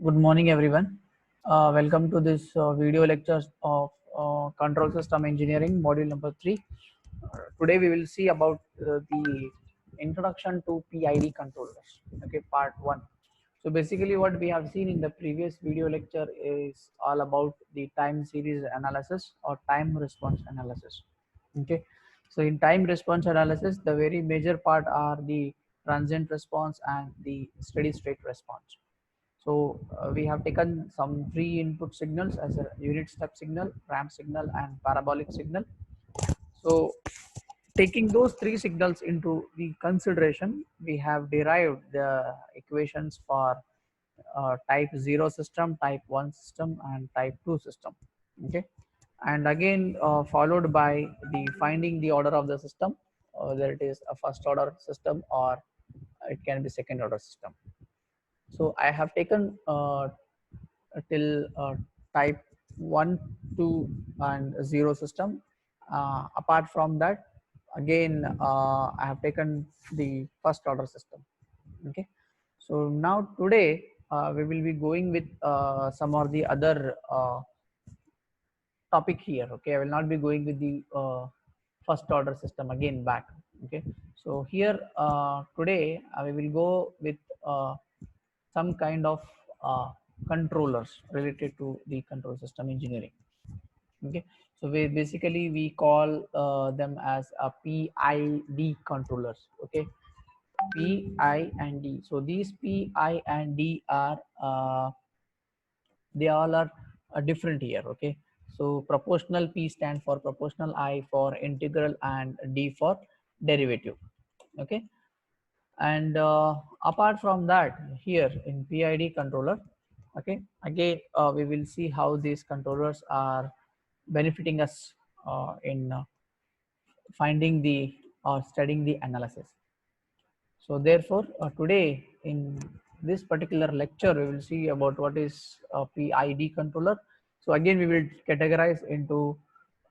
Good morning, everyone. Welcome to this video lectures of Control System Engineering, module number 3. Today we will see about the introduction to PID controllers. Okay, part 1. So basically, what we have seen in the previous video lecture is all about the time series analysis or time response analysis. Okay, so in time response analysis, the very major part are the transient response and the steady state response. So we have taken some three input signals as a unit step signal, ramp signal, and parabolic signal. So taking those three signals into the consideration, we have derived the equations for type 0 system, type 1 system, and type 2 system. Okay, and again followed by the finding the order of the system, whether it is a first order system or it can be second order system. So I have taken till type 1, 2, and 0 system. Apart from that, again I have taken the first order system. Okay, so now today we will be going with some of the other topic here. Okay, I will not be going with the first order system again back. Okay, so here today we will go with some kind of controllers related to the control system engineering. Okay, so we basically we call them as a PID controllers. Okay, PI and D. So these PI and D are they all are different here. Okay, so proportional P stand for proportional, I for integral, and D for derivative. Okay, and apart from that, here in PID controller, okay, again we will see how these controllers are benefiting us in finding the or studying the analysis. So therefore today in this particular lecture we will see about what is a PID controller. So again we will categorize into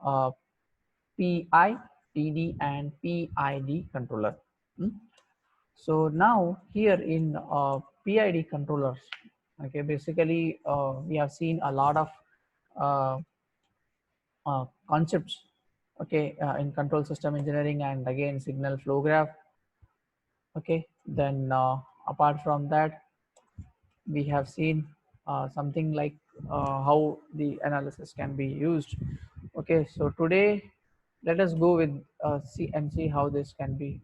uh, PI, TD, and PID controller. So now here in PID controllers, okay, basically we have seen a lot of uh, concepts, okay, in control system engineering, and again signal flow graph. Okay, then apart from that, we have seen something like how the analysis can be used. Okay, so today let us go with see how this can be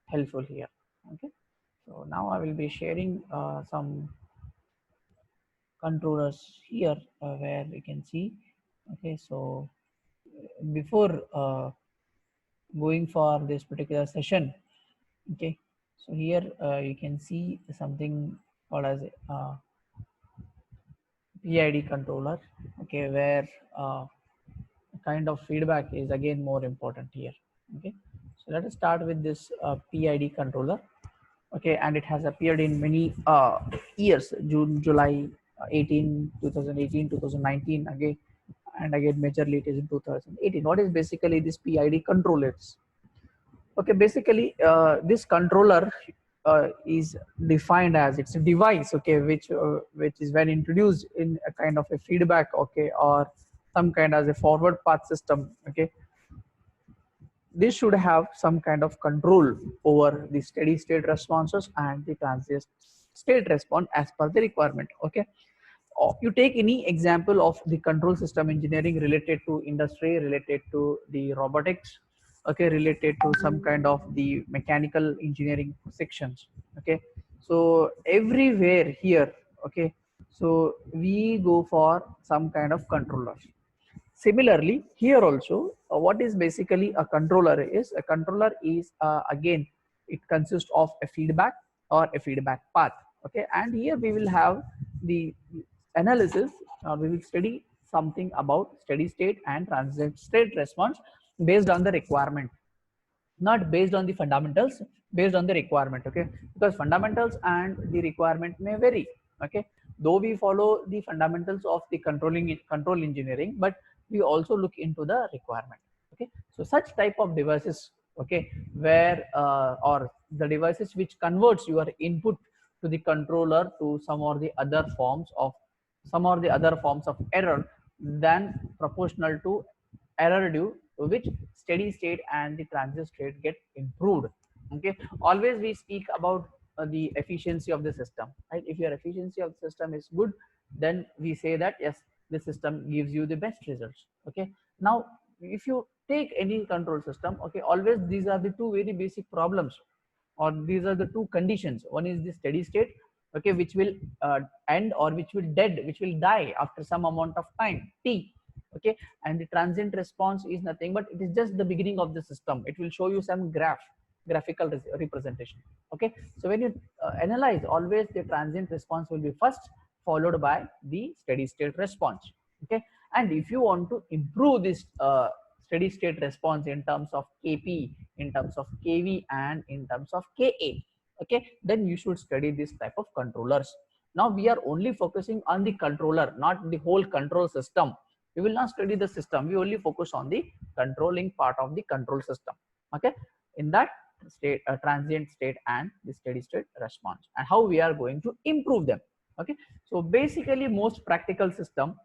helpful here. Okay, so now I will be sharing some controllers here where we can see. Okay, so before going for this particular session, okay, so here you can see something called as PID controller. Okay, where kind of feedback is again more important here. Okay, so let us start with this PID controller. Okay, and it has appeared in many years, June, July 18, 2018, 2019, again, and again majorly it is in 2018. What is basically this PID controllers? Okay, basically this controller is defined as it's a device, okay, which is when introduced in a kind of a feedback, okay, or some kind as a forward path system. Okay, this should have some kind of control over the steady state responses and the transient state response as per the requirement. Okay, you take any example of the control system engineering related to industry, related to the robotics, okay, related to some kind of the mechanical engineering sections. Okay, so everywhere here, okay, so we go for some kind of controllers. Similarly, here also, what is basically a controller is a controller is again it consists of a feedback or a feedback path. Okay, and here we will have the analysis, we will study something about steady state and transient state response based on the requirement, not based on the fundamentals, based on the requirement. Okay, because fundamentals and the requirement may vary. Okay, though we follow the fundamentals of the control engineering, but we also look into the requirement. Okay, so such type of devices, okay, where or the devices which converts your input to the controller to some or the other forms of error than proportional to error due to which steady state and the transient state get improved. Okay, always we speak about the efficiency of the system, right? If your efficiency of the system is good, then we say that yes, the system gives you the best results. Okay, now if you take any control system, okay, always these are the two very basic problems, or these are the two conditions. One is the steady state, okay, which will end, or which will die after some amount of time t. Okay, and the transient response is nothing but it is just the beginning of the system. It will show you some graphical representation. Okay, so when you analyze, always the transient response will be first, followed by the steady state response. Okay, and if you want to improve this steady state response in terms of kp, in terms of kv, and in terms of ka, okay, then you should study this type of controllers. Now we are only focusing on the controller, not the whole control system. We will not study the system, we only focus on the controlling part of the control system. Okay, in that state, transient state and the steady state response, and how we are going to improve them. Okay, so basically most practical system,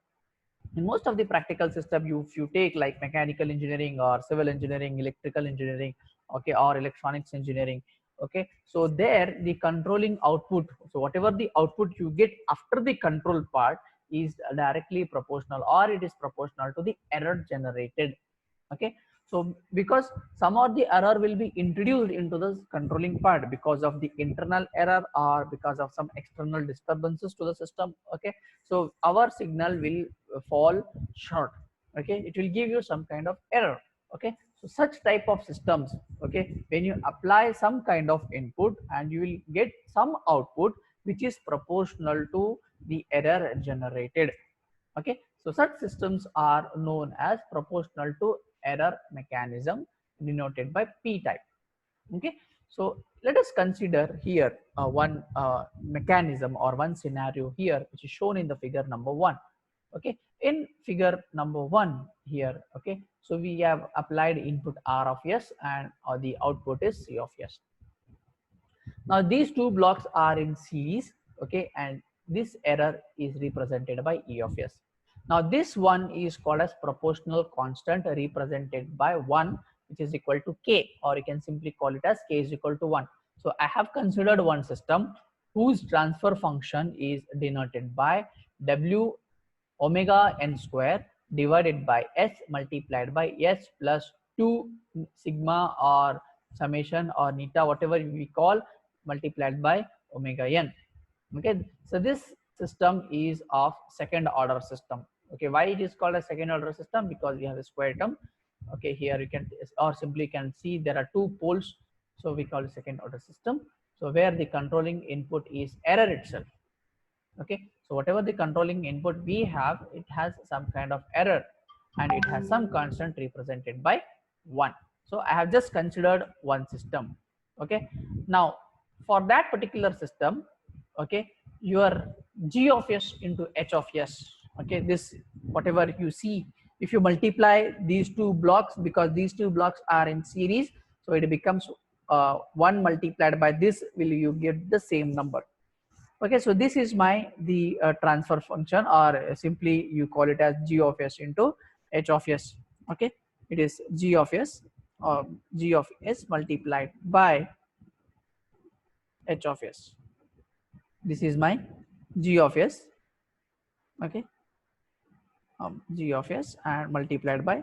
in most of the practical system, if you take like mechanical engineering or civil engineering, electrical engineering, okay, or electronics engineering, okay, so there the controlling output, so whatever the output you get after the control part is directly proportional, or it is proportional to the error generated. Okay, so because some of the error will be introduced into the controlling part because of the internal error or because of some external disturbances to the system. Okay, so our signal will fall short. Okay, it will give you some kind of error. Okay, so such type of systems, okay, when you apply some kind of input and you will get some output which is proportional to the error generated. Okay, so such systems are known as proportional to error mechanism, denoted by p type. Okay, so let us consider here one mechanism or one scenario here which is shown in the figure number 1. Okay, in figure number 1 here, okay, so we have applied input r of s, and the output is c of s. Now these two blocks are in series, okay, and this error is represented by E of S. Now this one is called as proportional constant, represented by 1, which is equal to K, or you can simply call it as K is equal to 1. So I have considered one system whose transfer function is denoted by W omega n square divided by S multiplied by S plus 2 sigma or summation or neta, whatever we call, multiplied by omega n. Okay, so this system is of second order system. Okay, why it is called a second order system? Because we have a square term. Okay, here you can, or simply can see there are two poles, so we call it second order system. So where the controlling input is error itself. Okay, so whatever the controlling input we have, it has some kind of error, and it has some constant represented by 1. So I have just considered one system. Okay, now for that particular system, okay, your g of s into h of s, okay, this whatever you see, if you multiply these two blocks, because these two blocks are in series, so it becomes 1 multiplied by this, will you get the same number. Okay, so this is my the transfer function, or simply you call it as g of s into h of s. Okay, it is g of s, or g of s multiplied by h of s. This is my g of s. Okay, g of s and multiplied by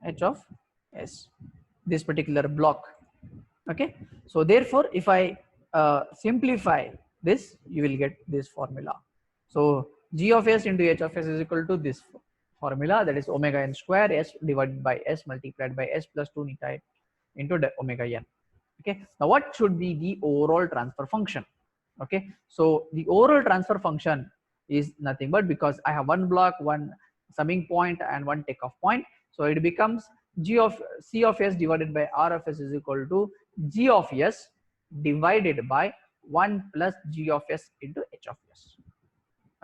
h of s, this particular block. Okay, so therefore if I simplify this, you will get this formula. So g of s into h of s is equal to this formula, that is omega n square s divided by s multiplied by s plus 2 neta into the omega n. Okay, now what should be the overall transfer function? Okay, so the overall transfer function is nothing but, because I have one block, one summing point and one takeoff point, so it becomes g of c of s divided by r of s is equal to g of s divided by 1 plus g of s into h of s.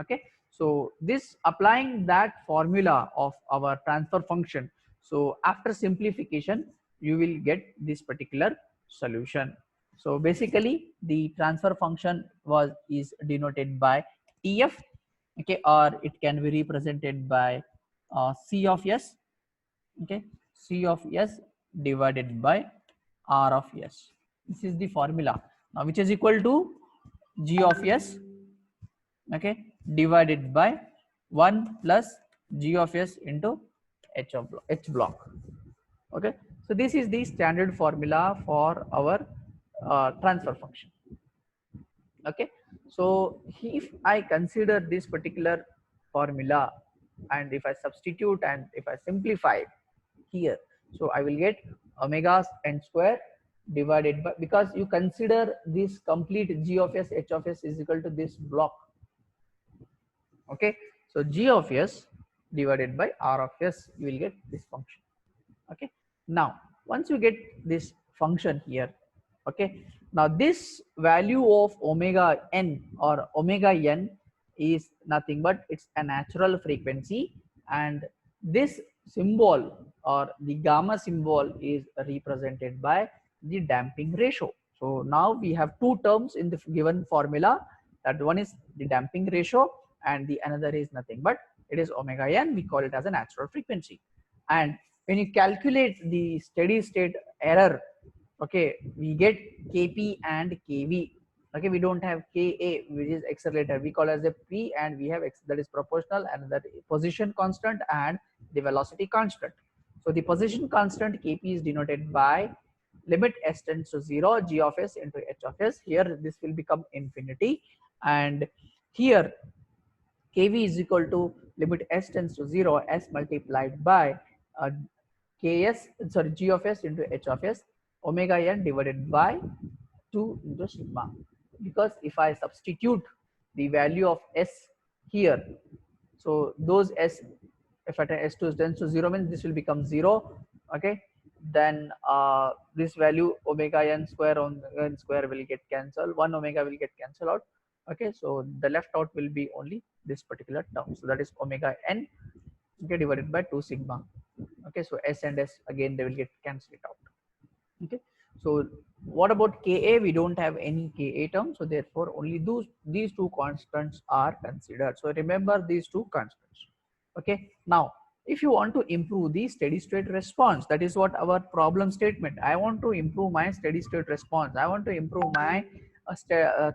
Okay, so this, applying that formula of our transfer function, so after simplification you will get this particular solution. So basically the transfer function is denoted by TF, okay, or it can be represented by C of S, okay, C of S divided by R of S. This is the formula now, which is equal to G of S, okay, divided by 1 plus G of S into H block. Okay, so this is the standard formula for our transfer function. Okay, so if I consider this particular formula, and if I substitute and if I simplify here, so I will get omega n square divided by, because you consider this complete G of S H of S is equal to this block. Okay, so G of S divided by R of S, you will get this function. Okay, now once you get this function here, okay, now this value of omega n or omega n is nothing but it's a natural frequency, and this symbol or the gamma symbol is represented by the damping ratio. So now we have two terms in the given formula, that one is the damping ratio and the another is nothing but it is omega n. We call it as a natural frequency. And when you calculate the steady state error, okay, we get Kp and Kv. Okay, we don't have Ka, which is accelerator, we call as a P, and we have X, that is proportional, and that position constant and the velocity constant. So the position constant Kp is denoted by limit s tends to 0 G of S into H of S. Here this will become infinity, and here Kv is equal to limit s tends to 0 s multiplied by uh, Ks, sorry, G of S into H of S, omega n divided by 2 into sigma. Because if I substitute the value of S here, so those S, if at S2 tends to 0 means this will become 0, okay, then this value omega n square on n square will get cancelled, 1 omega will get cancelled out. Okay, so the left out will be only this particular term, so that is omega n, okay, divided by 2 sigma. Okay, so S and S again they will get cancelled out. Okay, so what about Ka? We don't have any Ka term, so therefore only these two constants are considered. So remember these two constants. Okay, now if you want to improve the steady state response, that is what our problem statement. I want to improve my steady state response, I want to improve my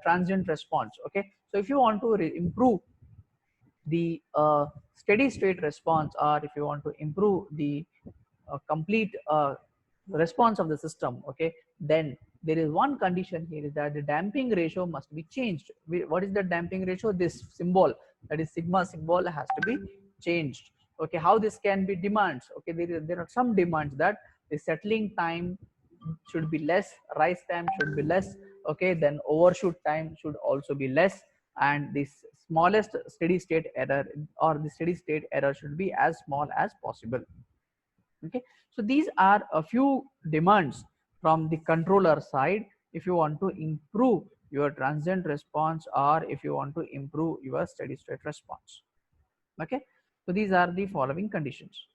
transient response. Okay, so if you want to improve the steady state response, or if you want to improve the complete response of the system, okay, then there is one condition here, is that the damping ratio must be changed. What is the damping ratio? This symbol, that is sigma symbol, has to be changed. Okay, how this can be demands? Okay, there are some demands that the settling time should be less, rise time should be less, okay, then overshoot time should also be less, and this smallest steady state error, or the steady state error, should be as small as possible. Okay, so these are a few demands from the controller side if you want to improve your transient response, or if you want to improve your steady state response. Okay, so these are the following conditions.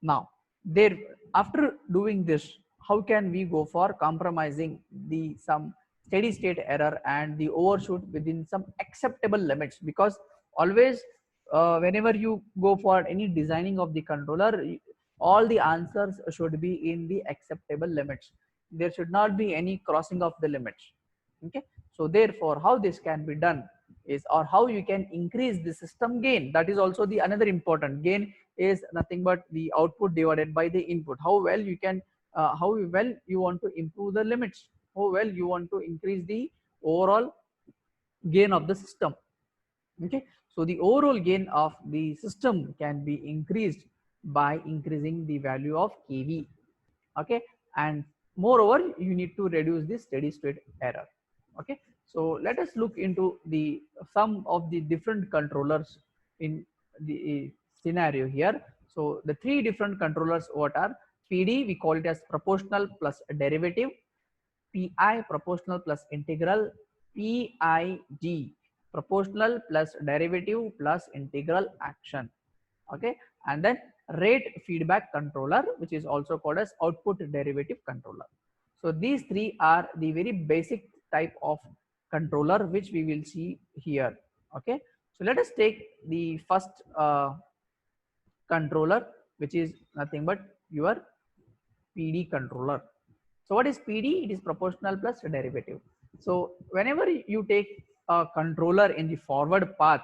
Now there, after doing this, how can we go for compromising the some steady state error and the overshoot within some acceptable limits? Because always whenever you go for any designing of the controller, all the answers should be in the acceptable limits. There should not be any crossing of the limits. Okay, so therefore how this can be done is, or how you can increase the system gain, that is also the another important. Gain is nothing but the output divided by the input. How well you can how well you want to improve the limits, how well you want to increase the overall gain of the system. Okay, so the overall gain of the system can be increased by increasing the value of Kv. Okay, and moreover you need to reduce the steady state error. Okay, so let us look into the some of the different controllers in the scenario here. So the three different controllers, what are? PD, we call it as proportional plus derivative. PI, proportional plus integral. PID, proportional plus derivative plus integral action. Okay, and then rate feedback controller, which is also called as output derivative controller. So these three are the very basic type of controller which we will see here. Okay, so let us take the first controller, which is nothing but your PD controller. So what is PD? It is proportional plus derivative. So whenever you take a controller in the forward path,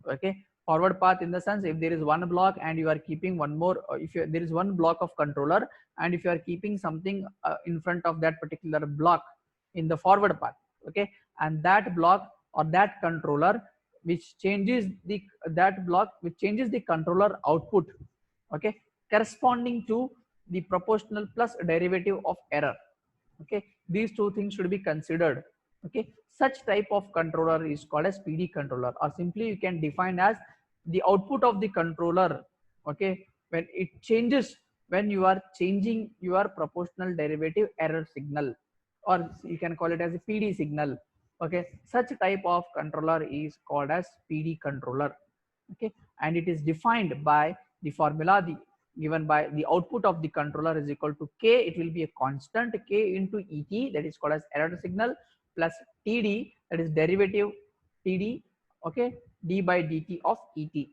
okay, forward path in the sense, if there is one block and you are keeping one more, if there is one block of controller and if you are keeping something in front of that particular block in the forward path, okay, and that block or that controller which changes the that block which changes the controller output, okay, corresponding to the proportional plus derivative of error. Okay, these two things should be considered. Okay, such type of controller is called as PD controller, or simply you can define as the output of the controller, okay, when it changes, when you are changing your proportional derivative error signal, or you can call it as a PD signal. Okay, such type of controller is called as PD controller. Okay, and it is defined by the formula given by the output of the controller is equal to k. It will be a constant k into et, that is called as error signal, plus td, that is derivative td, okay, d by dt of et.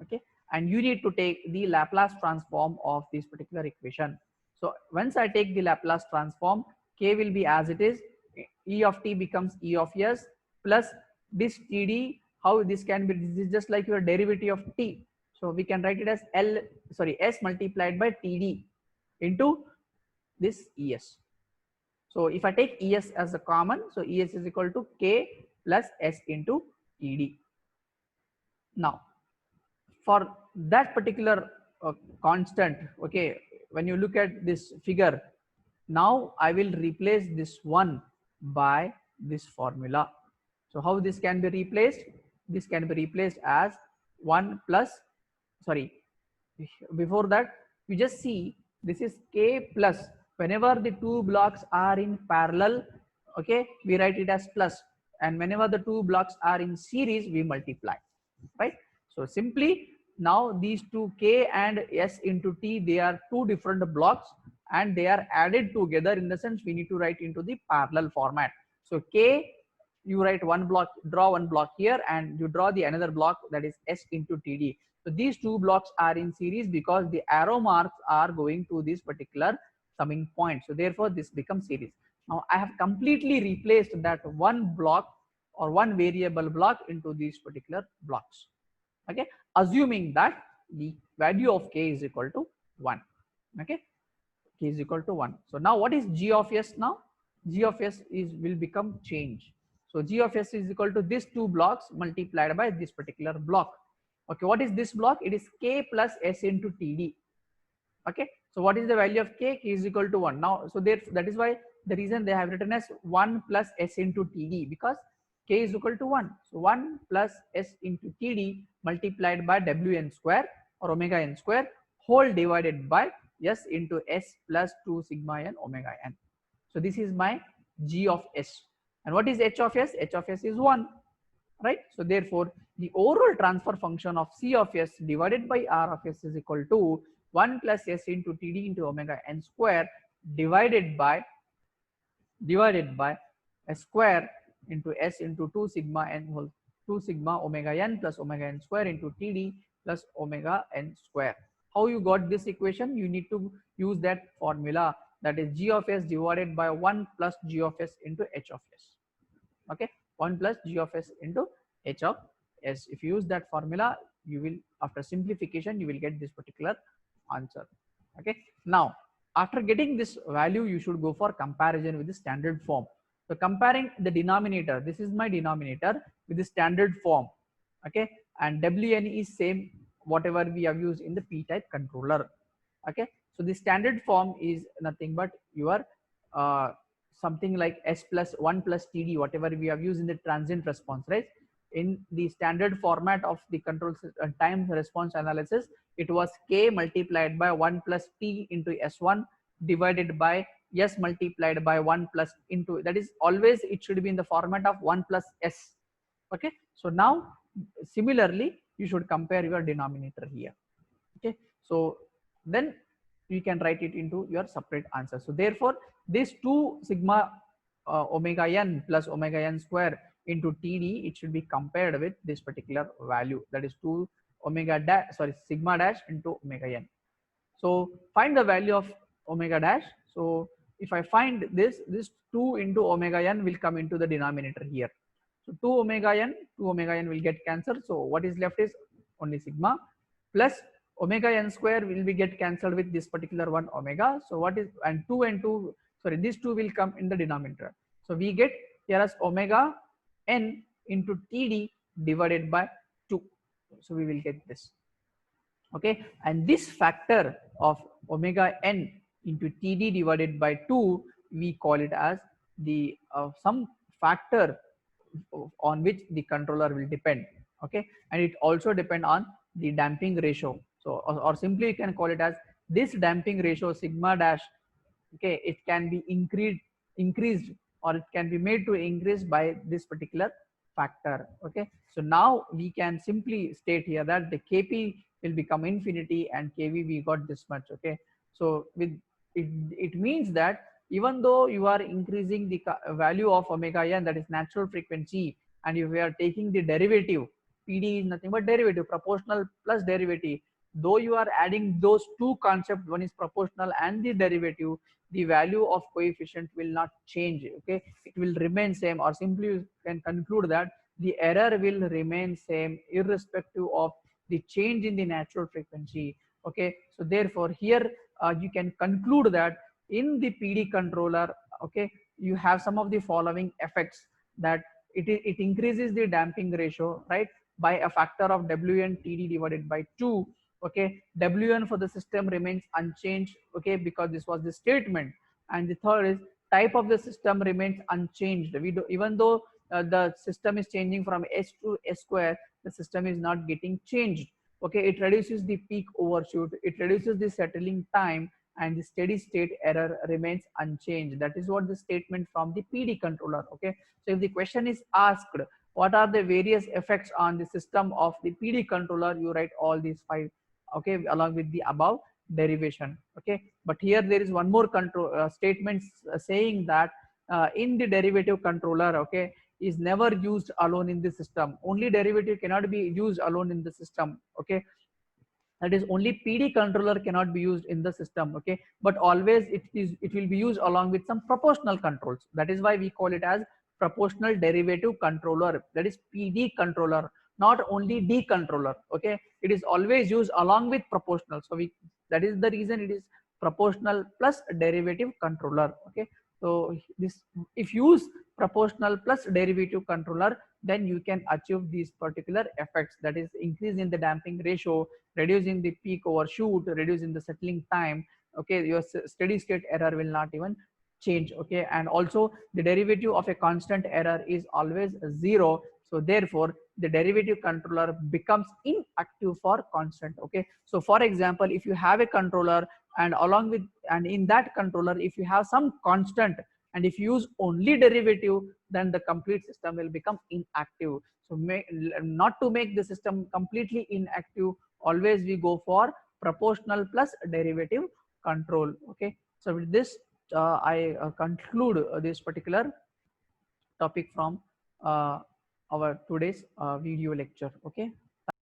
Okay, and you need to take the Laplace transform of this particular equation. So once I take the Laplace transform, k will be as it is, e of t becomes e of s plus this td. How this can be? This is just like your derivative of t. So we can write it as s multiplied by td into this es. So if I take es as a common, so es is equal to k plus s into td. Now for that particular constant, okay, when you look at this figure, now I will replace this one by this formula. So how this can be replaced? This can be replaced as 1 plus, sorry, before that you just see this is k plus, whenever the two blocks are in parallel, okay, we write it as plus, and whenever the two blocks are in series we multiply, right? So simply now these two k and s into t, they are two different blocks and they are added together, in the sense we need to write into the parallel format. So k, you write one block, draw one block here, and you draw the another block, that is s into td. So these two blocks are in series because the arrow marks are going to this particular summing point. So therefore this becomes series. Now I have completely replaced that one block or one variable block into these particular blocks. Okay, assuming that the value of k is equal to 1. Okay, k is equal to 1. So now what is g of s? Now g of s is will become change. So g of s is equal to these two blocks multiplied by this particular block. Okay, what is this block? It is k plus s into td. Okay, so what is the value of k? K is equal to 1. Now so there, that is why the reason they have written as 1 plus s into td, because k is equal to 1. So 1 plus s into td multiplied by wn square or omega n square whole divided by s into s plus 2 sigma n omega n. So this is my g of s. And what is h of s? H of s is 1, right? So therefore the overall transfer function of c of s divided by r of s is equal to 1 plus s into td into omega n square divided by s square into s into 2 sigma n whole 2 sigma omega n plus omega n square into td plus omega n square. How you got this equation? You need to use that formula, that is g of s divided by 1 plus g of s into h of s. Okay, 1 plus g of s into h of s. If you use that formula, you will, after simplification, you will get this particular answer. Okay, now after getting this value, you should go for comparison with the standard form. So comparing the denominator, this is my denominator, with the standard form. Okay, and wn is same whatever we have used in the p-type controller. Okay, so the standard form is nothing but your something like s plus 1 plus td, whatever we have used in the transient response, right? In the standard format of the control time response analysis, it was k multiplied by 1 plus t into s1 divided by s multiplied by 1 plus into, that is always it should be in the format of 1 plus s. Okay, so now similarly you should compare your denominator here. Okay, so then you can write it into your separate answer. So therefore, this 2 sigma omega n plus omega n square into TD, it should be compared with this particular value, that is 2 omega dash, sorry, sigma dash into omega n. So find the value of omega dash. So if I find this 2 into omega n will come into the denominator here. So 2 omega n will get cancelled. So what is left is only sigma plus omega n square will be get cancelled with this particular one omega. So what is, and 2, sorry, these 2 will come in the denominator. So we get here as omega n into TD divided by 2. So we will get this. Okay, and this factor of omega n into TD divided by 2, we call it as the some factor on which the controller will depend. Okay, and it also depend on the damping ratio. So or simply you can call it as this damping ratio sigma dash. Okay, it can be increased or it can be made to increase by this particular factor. Okay, so now we can simply state here that the Kp will become infinity and Kv we got this much. Okay, so with it means that even though you are increasing the value of omega n, that is natural frequency, and if we are taking the derivative, PD is nothing but derivative, proportional plus derivative, though you are adding those two concepts, one is proportional and the derivative, the value of coefficient will not change. Okay, it will remain same, or simply you can conclude that the error will remain same irrespective of the change in the natural frequency. Okay, so therefore here you can conclude that in the PD controller, okay, you have some of the following effects, that it increases the damping ratio, right, by a factor of Wn TD divided by 2. Okay, Wn for the system remains unchanged, okay, because this was the statement. And the third is type of the system remains unchanged. We do, even though the system is changing from S to S square, the system is not getting changed. Okay, it reduces the peak overshoot, it reduces the settling time, and the steady state error remains unchanged. That is what the statement from the PD controller. Okay, so if the question is asked what are the various effects on the system of the PD controller, you write all these 5, okay, along with the above derivation. Okay, but here there is one more control statement saying that in the derivative controller, okay, is never used alone in the system. Only derivative cannot be used alone in the system. Okay, that is only PD controller cannot be used in the system. Okay, but always it will be used along with some proportional controls. That is why we call it as proportional derivative controller, that is PD controller, not only D controller. Okay, it is always used along with proportional, so we, that is the reason it is proportional plus derivative controller. Okay, so this, if you use proportional plus derivative controller, then you can achieve these particular effects, that is increase in the damping ratio, reducing the peak overshoot, reducing the settling time. Okay, your steady state error will not even change. Okay, and also the derivative of a constant error is always 0. So therefore the derivative controller becomes inactive for constant. Okay, so for example, if you have a controller and along with, and in that controller if you have some constant, and if you use only derivative, then the complete system will become inactive. So not to make the system completely inactive, always we go for proportional plus derivative control. Okay, so with this I conclude this particular topic from our today's video lecture. Okay,